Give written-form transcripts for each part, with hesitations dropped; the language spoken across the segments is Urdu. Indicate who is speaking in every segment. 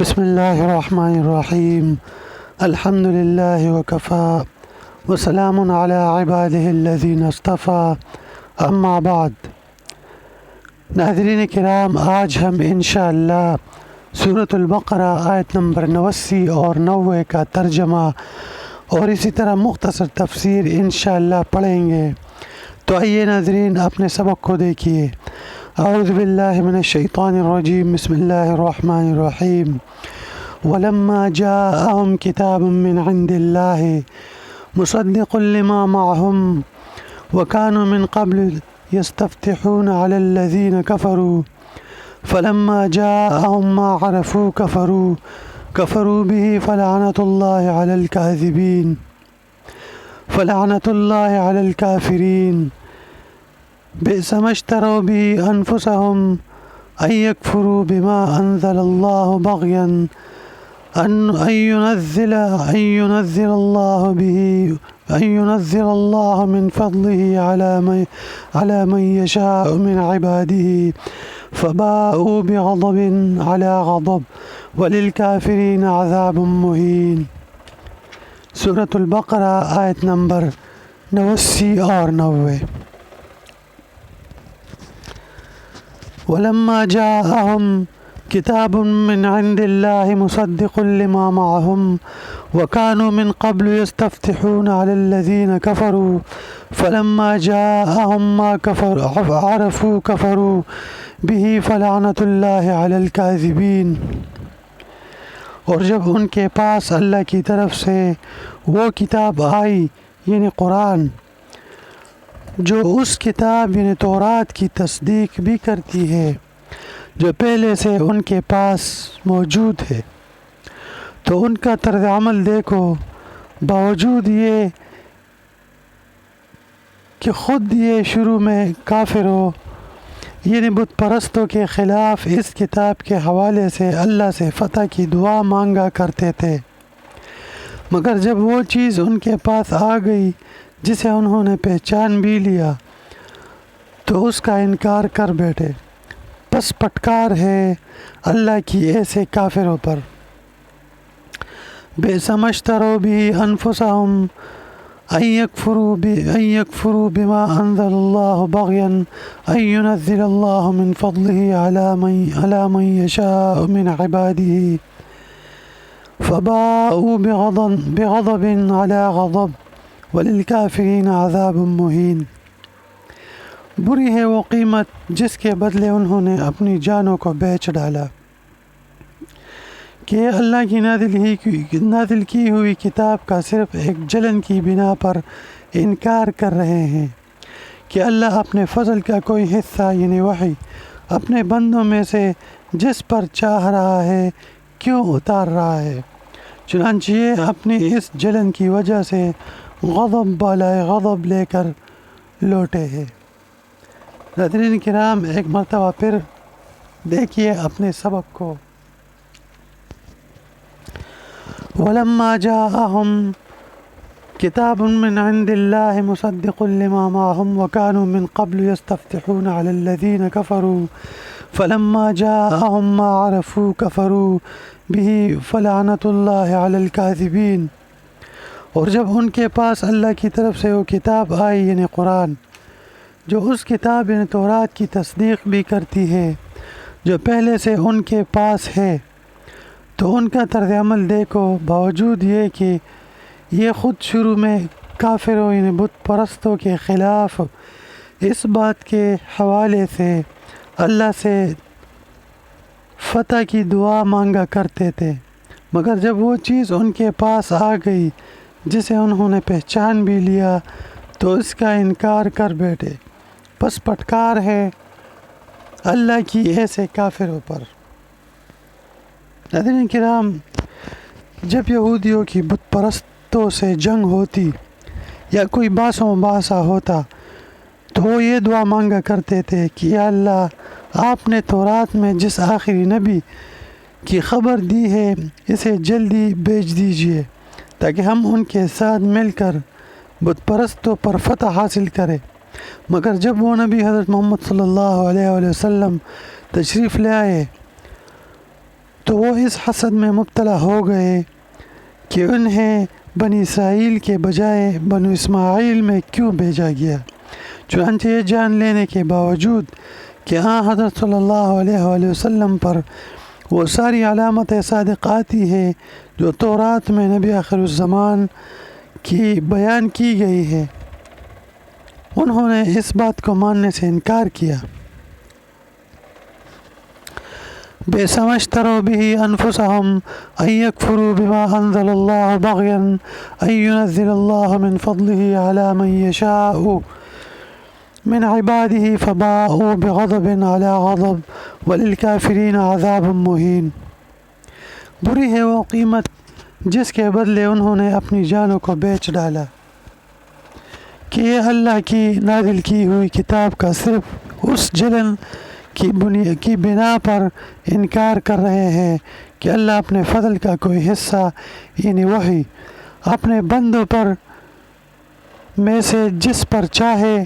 Speaker 1: بسم الله الرحمن الرحیم الحمد للہ وکفی وسلام علی عباده الذین اصطفی اما بعد۔ ناظرین کرام، آج ہم انشاءاللہ سورۃ البقرہ آیت نمبر 89 اور 90 کا ترجمہ اور اسی طرح مختصر تفسیر انشاءاللہ پڑھیں گے۔ تو آئیے ناظرین اپنے سبق کو دیکھیے۔ اعوذ باللہ من الشیطان الرجیم، بسم اللہ الرحمن الرحیم۔ ولما جاءهم کتاب من عند اللہ مصدق لما معهم وكانوا من قبل يستفتحون على الذين كفروا فلما جاءهم ما عرفوا كفروا به فلعنة الله على الكافرين بئس ما اشتروا به أنفسهم أن يكفروا بما أنزل الله بغيا أن ينزل الله من فضله على من يشاء من عباده فباءوا بغضب على غضب وللكافرين عذاب مهين۔ سورۃ البقرہ آیت نمبر 89 اور 90۔ ولما جاءهم کتاب من عند اللہ مصدق لما معهم وكانوا من قبل يستفتحون على الذين كفروا فلما جاءهم ما عرفوا كفروا به فلعنة الله على الكاذبين۔ اور جب ان کے پاس اللہ کی طرف سے وہ کتاب آئی یعنی قرآن، جو اس کتاب یعنی تورات کی تصدیق بھی کرتی ہے جو پہلے سے ان کے پاس موجود ہے، تو ان کا طرز عمل دیکھو، باوجود یہ کہ خود یہ شروع میں کافروں یعنی بت پرستوں کے خلاف اس کتاب کے حوالے سے اللہ سے فتح کی دعا مانگا کرتے تھے، مگر جب وہ چیز ان کے پاس آ گئی جسے انہوں نے پہچان بھی لیا تو اس کا انکار کر بیٹھے۔ پس پٹکار ہے اللہ کی ایسے کافروں پر۔ بئس ما اشتروا به انفسهم ان يكفروا بما انزل الله بغيا ان ينزل الله من فضله على من يشاء من عباده فباءوا بغضب على غضب وللكافرين عذاب مهين۔ بری ہے وہ قیمت جس کے بدلے انہوں نے اپنی جانوں کو بیچ ڈالا، کہ اللہ کی نازل کی ہوئی کتاب کا صرف ایک جلن کی بنا پر انکار کر رہے ہیں کہ اللہ اپنے فضل کا کوئی حصہ یعنی وحی اپنے بندوں میں سے جس پر چاہ رہا ہے کیوں اتار رہا ہے۔ چنانچہ یہ اپنی اس جلن کی وجہ سے غضب بالائے غضب لے کر لوٹے ہیں۔ ناظرین کرام، ایک مرتبہ پھر دیکھیے اپنے سبق کو۔ ولما جاءهم کتاب من عند اللہ مصدق لما معهم وكانوا من قبل يستفتحون على الذين كفروا فلما جاءهم ما عرفوا كفروا به فلعنة الله على الكاذبين۔ اور جب ان کے پاس اللہ کی طرف سے وہ کتاب آئی یعنی قرآن، جو اس کتاب یعنی تورات کی تصدیق بھی کرتی ہے جو پہلے سے ان کے پاس ہے، تو ان کا طرز عمل دیکھو، باوجود یہ کہ یہ خود شروع میں کافروں یعنی بت پرستوں کے خلاف اس بات کے حوالے سے اللہ سے فتح کی دعا مانگا کرتے تھے، مگر جب وہ چیز ان کے پاس آ گئی جسے انہوں نے پہچان بھی لیا تو اس کا انکار کر بیٹھے۔ پس پٹکار ہے اللہ کی ایسے کافروں پر۔ ناظرین کرام، جب یہودیوں کی بت پرستوں سے جنگ ہوتی یا کوئی باس و مباحثہ ہوتا تو وہ یہ دعا مانگا کرتے تھے کہ یا اللہ، آپ نے تورات میں جس آخری نبی کی خبر دی ہے اسے جلدی بھیج دیجیے تاکہ ہم ان کے ساتھ مل کر بت پرستوں پر فتح حاصل کریں۔ مگر جب وہ نبی حضرت محمد صلی اللہ علیہ وسلم تشریف لے آئے تو وہ اس حسد میں مبتلا ہو گئے کہ انہیں بنی اسرائیل کے بجائے بنو اسماعیل میں کیوں بھیجا گیا۔ چنانچہ یہ جان لینے کے باوجود کہ حضرت صلی اللہ علیہ وآلہ وسلم پر وہ ساری علامت صادقاتی ہے جو تورات میں نبی آخر الزمان کی بیان کی گئی ہے، انہوں نے اس بات کو ماننے سے انکار کیا۔ بئس ما اشتروا به انفسهم ان يكفروا بما انزل الله بغيا ان ينزل الله من فضله على من يشاء من عباده فباءوا بغضب على غضب وللكافرين عذاب مهين۔ بری ہے وہ قیمت جس کے بدلے انہوں نے اپنی جانوں کو بیچ ڈالا کہ یہ اللہ کی نازل کی ہوئی کتاب کا صرف اس جلن کی بنا پر انکار کر رہے ہیں کہ اللہ اپنے فضل کا کوئی حصہ یعنی وحی اپنے بندوں پر میں سے جس پر چاہے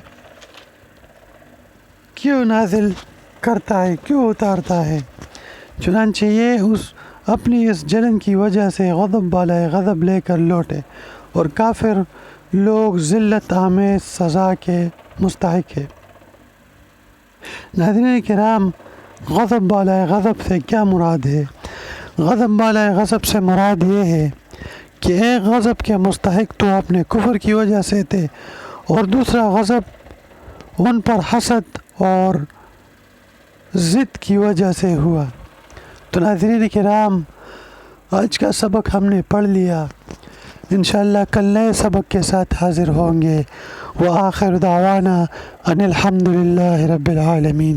Speaker 1: کیوں نازل کرتا ہے، کیوں اتارتا ہے۔ چنانچہ یہ اپنی اس جلن کی وجہ سے غضب بالائے غضب لے کر لوٹے اور کافر لوگ ذلت آمیز سزا کے مستحق ہے۔ ناظرین کرام، غضب بالائے غضب سے کیا مراد ہے؟ غضب بالائے غضب سے مراد یہ ہے کہ ایک غضب کے مستحق تو اپنے کفر کی وجہ سے تھے اور دوسرا غضب ان پر حسد اور ضد کی وجہ سے ہوا۔ تو ناظرین کرام، آج کا سبق ہم نے پڑھ لیا، انشاءاللہ کل نئے سبق کے ساتھ حاضر ہوں گے۔ وآخر دعوانا ان الحمد للہ رب العالمین۔